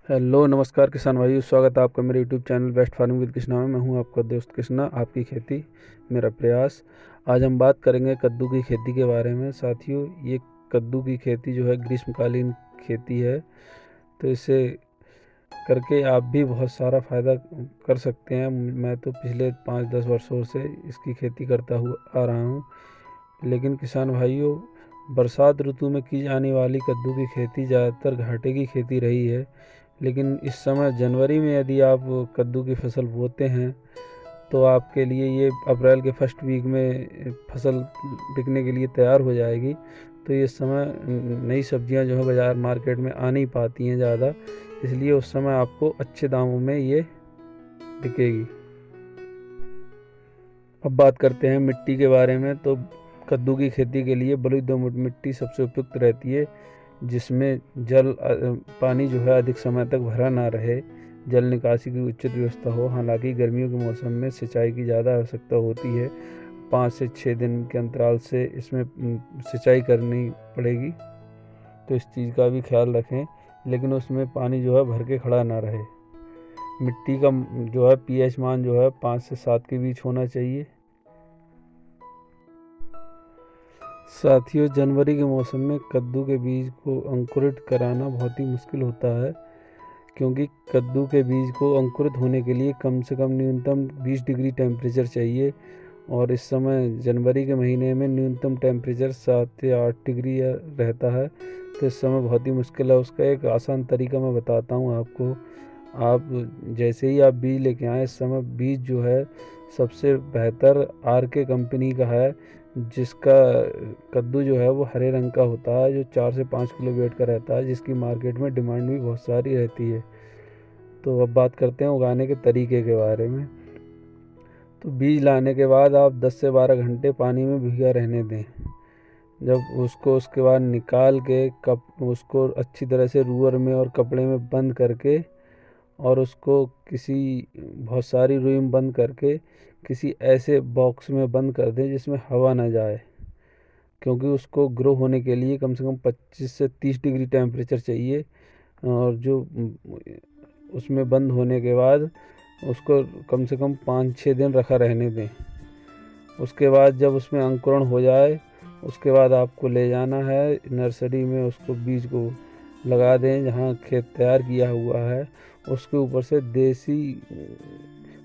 Hello नमस्कार किसान भाइयों, स्वागत है आपका मेरे YouTube channel best farming with Krishna में। मैं हूं आपका दोस्त कृष्णा। आपकी खेती मेरा प्रयास। आज हम बात करेंगे कद्दू की खेती के बारे में। साथियों, ये कद्दू की खेती जो है ग्रीष्मकालीन खेती है, तो इसे करके आप भी बहुत सारा फ़ायदा कर सकते हैं। मैं तो पिछले 5-10 वर्षों से इसकी खेती करता हुआ आ रहा हूँ। लेकिन किसान भाइयों, बरसात ऋतु में की जाने वाली कद्दू की खेती ज़्यादातर घाटे की खेती रही है। लेकिन इस समय जनवरी में यदि आप कद्दू की फसल बोते हैं तो आपके लिए ये अप्रैल के फर्स्ट वीक में फसल बिकने के लिए तैयार हो जाएगी। तो ये समय नई सब्जियां जो है बाज़ार मार्केट में आ नहीं पाती हैं ज़्यादा, इसलिए उस समय आपको अच्छे दामों में ये बिकेगी। अब बात करते हैं मिट्टी के बारे में। तो कद्दू की खेती के लिए बलुई दोमट मिट्टी सबसे उपयुक्त रहती है, जिसमें पानी जो है अधिक समय तक भरा ना रहे, जल निकासी की उचित व्यवस्था हो। हालांकि गर्मियों के मौसम में सिंचाई की ज़्यादा आवश्यकता होती है। 5 से 6 दिन के अंतराल से इसमें सिंचाई करनी पड़ेगी, तो इस चीज़ का भी ख्याल रखें। लेकिन उसमें पानी जो है भर के खड़ा ना रहे। मिट्टी का जो है pH मान जो है 5 से 7 के बीच होना चाहिए। साथियों, जनवरी के मौसम में कद्दू के बीज को अंकुरित कराना बहुत ही मुश्किल होता है, क्योंकि कद्दू के बीज को अंकुरित होने के लिए कम से कम न्यूनतम 20 डिग्री टेम्परेचर चाहिए। और इस समय जनवरी के महीने में न्यूनतम टेम्परेचर 7 या 8 डिग्री रहता है, तो इस समय बहुत ही मुश्किल है। उसका एक आसान तरीका मैं बताता हूँ आपको। आप जैसे ही आप बीज लेके आएँ, इस समय बीज जो है सबसे बेहतर RK कंपनी का है, जिसका कद्दू जो है वो हरे रंग का होता है, जो 4 से 5 किलो वेट का रहता है, जिसकी मार्केट में डिमांड भी बहुत सारी रहती है। तो अब बात करते हैं उगाने के तरीके के बारे में। तो बीज लाने के बाद आप 10 से 12 घंटे पानी में भिगा रहने दें। जब उसके बाद निकाल के उसको अच्छी तरह से रूअर में और कपड़े में बंद करके, और उसको बहुत सारी रुई में बंद करके किसी ऐसे बॉक्स में बंद कर दें जिसमें हवा ना जाए, क्योंकि उसको ग्रो होने के लिए कम से कम 25 से 30 डिग्री टेम्परेचर चाहिए। और जो उसमें बंद होने के बाद उसको कम से कम 5-6 दिन रखा रहने दें। उसके बाद जब उसमें अंकुरण हो जाए, उसके बाद आपको ले जाना है नर्सरी में, उसको बीज को लगा दें जहाँ खेत तैयार किया हुआ है। उसके ऊपर से देसी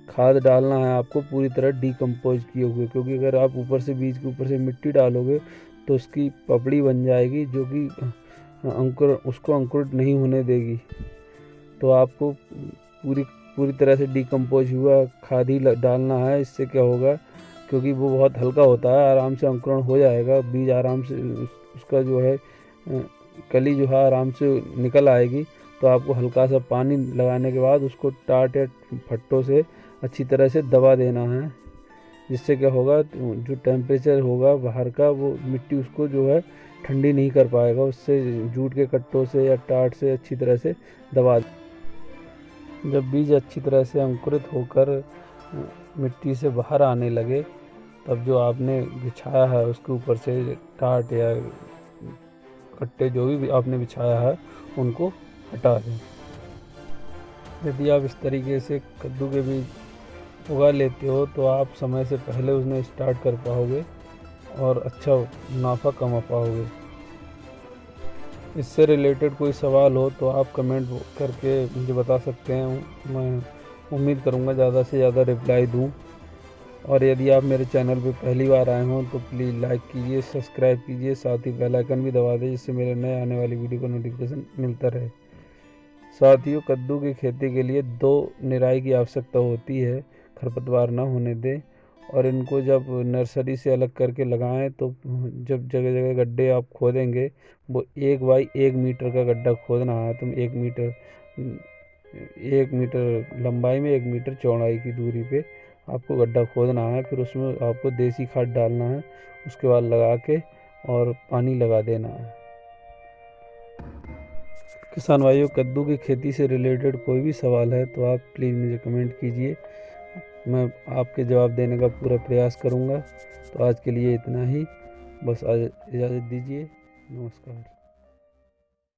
खाद डालना है आपको, पूरी तरह डिकम्पोज किए हुए, क्योंकि अगर आप ऊपर से बीज के ऊपर से मिट्टी डालोगे तो उसकी पपड़ी बन जाएगी, जो कि उसको अंकुरित नहीं होने देगी। तो आपको पूरी तरह से डिकम्पोज हुआ खाद ही डालना है। इससे क्या होगा, क्योंकि वो बहुत हल्का होता है, आराम से अंकुरण हो जाएगा। बीज आराम से उसका जो है कली जो है आराम से निकल आएगी। तो आपको हल्का सा पानी लगाने के बाद उसको टाट या फट्टों से अच्छी तरह से दबा देना है, जिससे क्या होगा, जो टेम्परेचर होगा बाहर का, वो मिट्टी उसको जो है ठंडी नहीं कर पाएगा। उससे जूट के कट्टों से या टाट से अच्छी तरह से दबा। जब बीज अच्छी तरह से अंकुरित होकर मिट्टी से बाहर आने लगे, तब जो आपने बिछाया है उसके ऊपर से टाट या कट्टे जो भी आपने बिछाया है उनको हटा दें। यदि आप इस तरीके से कद्दू के बीज उगा लेते हो तो आप समय से पहले उन्हें स्टार्ट कर पाओगे और अच्छा मुनाफा कमा पाओगे। इससे रिलेटेड कोई सवाल हो तो आप कमेंट करके मुझे बता सकते हैं। मैं उम्मीद करूँगा ज़्यादा से ज़्यादा रिप्लाई दूँ। और यदि आप मेरे चैनल पे पहली बार आए हों तो प्लीज़ लाइक कीजिए, सब्सक्राइब कीजिए, साथ ही बेल आइकन भी दबा दें, जिससे मेरे नए आने वाली वीडियो का नोटिफिकेशन मिलता रहे। साथियों, कद्दू की खेती के लिए 2 निराई की आवश्यकता होती है, खरपतवार ना होने दें। और इनको जब नर्सरी से अलग करके लगाएं तो जब जगह जगह गड्ढे आप खोदेंगे, वो 1 बाई 1 मीटर का गड्ढा खोदना है। तुम 1 मीटर लंबाई में 1 मीटर चौड़ाई की दूरी पे आपको गड्ढा खोदना है। फिर उसमें आपको देसी खाद डालना है, उसके बाद लगा के और पानी लगा देना है। किसान भाइयों, कद्दू की खेती से रिलेटेड कोई भी सवाल है तो आप प्लीज़ मुझे कमेंट कीजिए, मैं आपके जवाब देने का पूरा प्रयास करूंगा। तो आज के लिए इतना ही, बस आज इजाज़त दीजिए। नमस्कार।